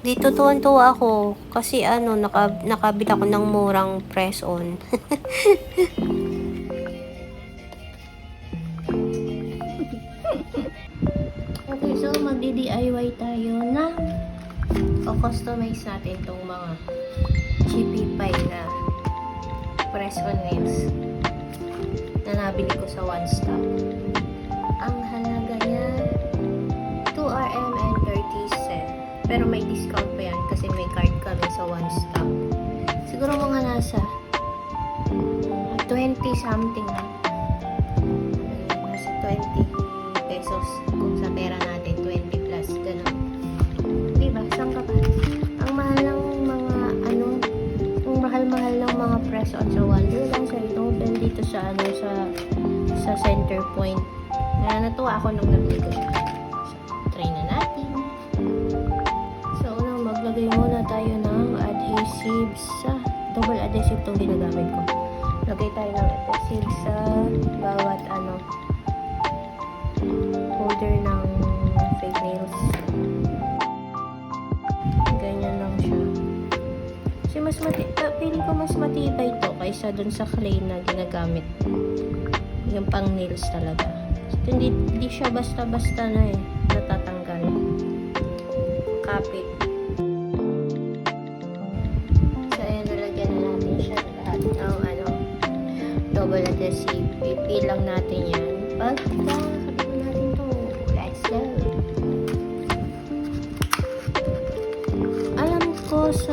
Dito tuwan-tuwa ako kasi ano, nakabili ako ng murang press-on. Okay, so magdi-DIY tayo na customize natin tong mga chippy pie na press-on nails na nabili ko sa One Stop. Ang halaga niya 2 RM and 30 cents. Pero may discount pa yan kasi may card kami sa One Stop. Siguro mga nasa 20 something na. Nasa 20 pesos kung sa pera natin, 20 plus, ganun. Diba? Saan ka ba? Ang mahal ng mga ang mahal-mahal ng mga press-on sa Wonder lang sa Nobel dito sa sa center point. Kaya natuwa ako nung nabili ko siya. Try na natin. So, maglagay muna tayo ng adhesive sa double adhesive itong ginagamit ko. Lagay tayo ng adhesive sa bawat holder ng fake nails. Ganyan lang siya. Kasi feeling ko mas matibay ito kaysa dun sa clay na ginagamit. Yung pang nails talaga. So, hindi siya basta-basta na natatanggal. Kapit. So, ayan, nalagyan na natin siya lahat ng double adhesive. Pipil lang natin yan. Pagkakabit natin ito. Let's go! Alam ko sa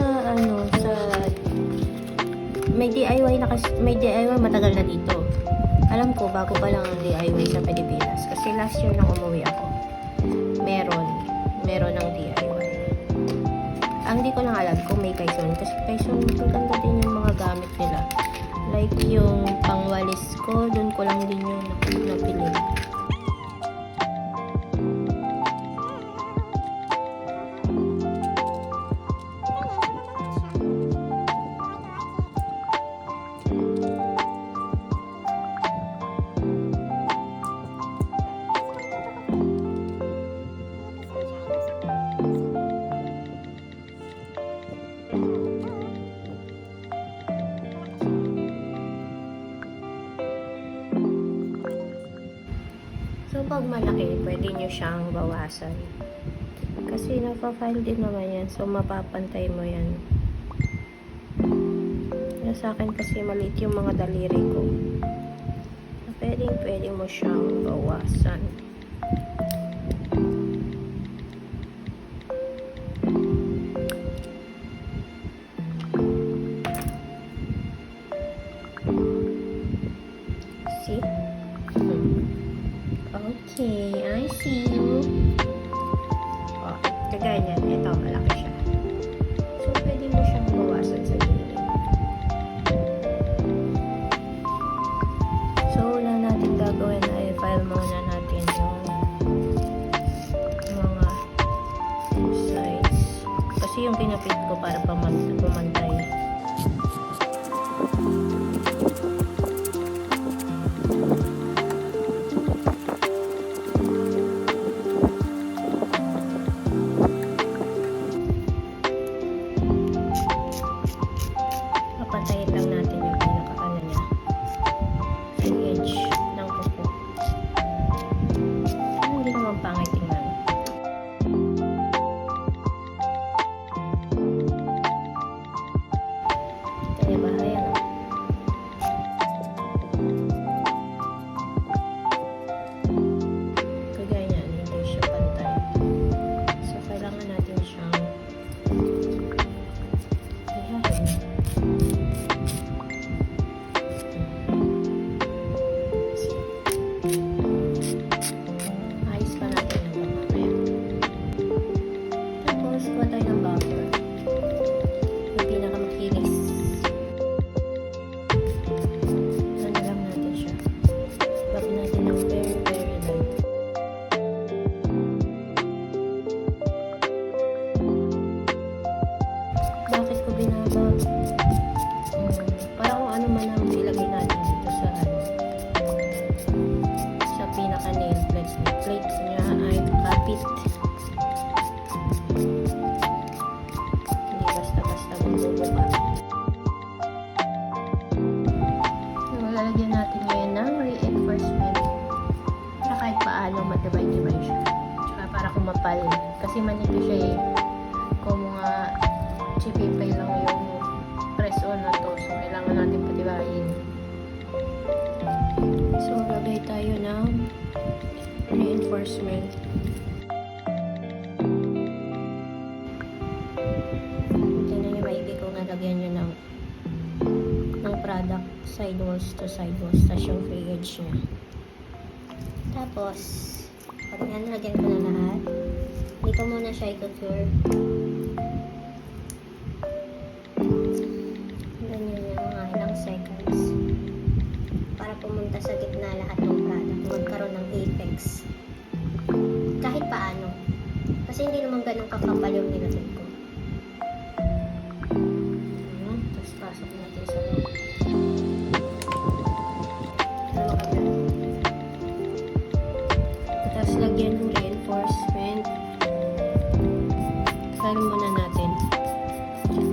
may DIY matagal na dito. Alam ko, bago pa lang ang DIY sa Pilipinas. Kasi last year nang umuwi ako, meron ng DIY. Ang di ko lang alam kung may Quezon. Kasi Quezon, maganda din yung mga gamit nila. Like yung pangwalis ko, dun ko lang din yung napili. So, pag malaki, pwede nyo siyang bawasan. Kasi napa-file din naman yan. So, mapapantay mo yan. Sa akin kasi maliit yung mga daliri ko. So, pwede mo siyang bawasan. See? Okay, I see you. Oh, kagaya niyan. Ito, malaki siya. So, pwede mo siyang bawasan sa gilid. So, una natin gagawin ay file muna natin yung mga sides. Kasi yung pinapit ko para pumantay. Papantayin lang natin yung pinaka niya. Yung edge ng kuko. Hindi naman pangit tingnan. Diba? Ayan o. Kagaya niyan, hindi siya pantay. So, kailangan natin siyang ihahin. Ayos pa natin yung mamaya. Tapos, kuha tayo ng buffer. Yung pinakamakinis. Ano lang natin siya. Bag natin ng very, very light. Bakit ko binabag? Para kung ano man ang ilagay natin dito sa pinaka-nail plate niya ay kapit. matibay-tibay siya. Tsaka para kumapal. Kasi manipis siya eh. Kung mga chipipay lang yung press on na to. So, kailangan natin patibayin. So, lagay tayo ng reinforcement. Tingnan nyo maigi kung nalagyan nyo ng product side walls to side walls. Tapos yung free edge nya. Tapos, pag nalagyan ko na lahat, hindi ko muna siya i-cure. Ganyan yung mga ilang seconds. Para pumunta sa gitna lahat ng product. Magkaroon ng apex. Kahit paano. Kasi hindi naman ganun kakapal yung nilagay ko. Ayan. Tapos pasok natin sa loob. Tapos lagyan ng reinforcement. Karin muna natin.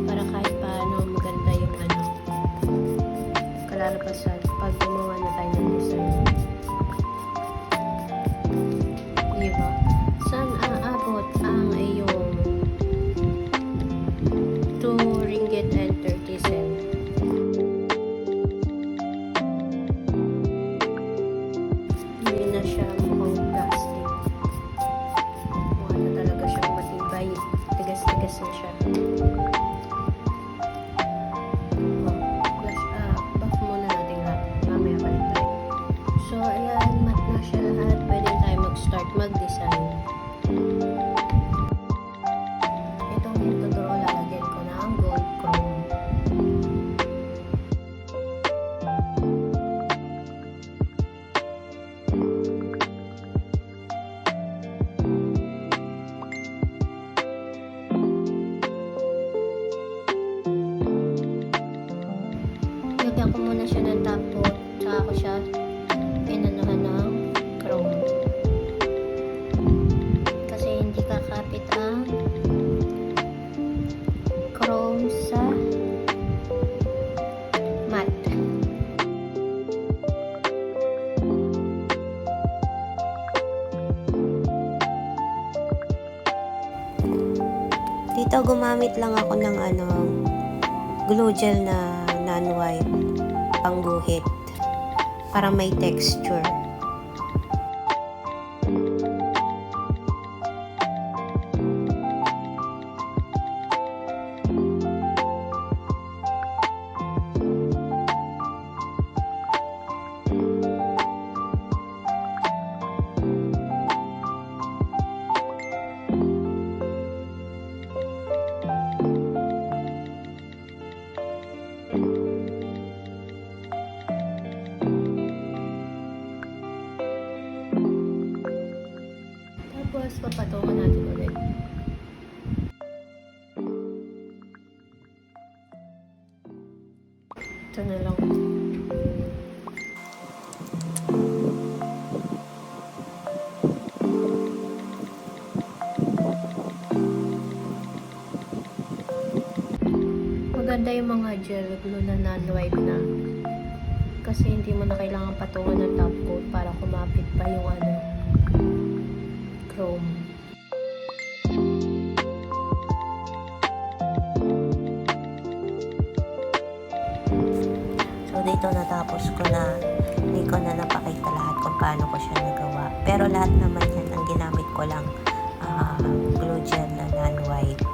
Para kahit paano maganda yung kalalabasan pag gumawa na tayo ng design. Diba? Saan aabot ang iyong 2 ringgit and 30 cent? Hindi na siya mukhang plastic. Mukha na talaga siyang matibay. Tigas-tigas na siya. Buff muna natin lahat. Mamaya balik tayo. So, ayan. Mat na siya lahat. Pwede tayo mag-start mag-design. Itong nituturo, lalagyan ko ng gold chrome. Lagyan ko muna siya ng top coat. Tsaka ko siya inanuhan ng chrome. Kasi hindi kakapit ang chrome sa matte. Dito gumamit lang ako ng glue gel na non-white pangguhit para may texture. Tapos, papatungan natin ulit. Ito na lang. Maganda yung mga gel glue na non-white na. Kasi hindi mo na kailangan patungan ng top coat para kumapit pa yung chrome. So dito natapos ko na, hindi ko na napakita lahat kung paano ko siya nagawa. Pero lahat naman yan, ang ginamit ko lang glue gel na non-white.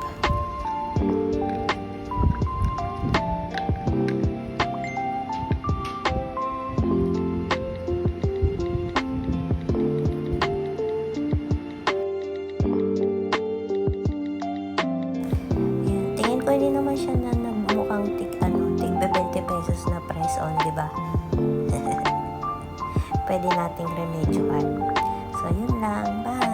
Pwede naman siya na nagmukhang tig 20 pesos na price on, di ba? Pwede nating remedyoan. So, yun lang. Bye!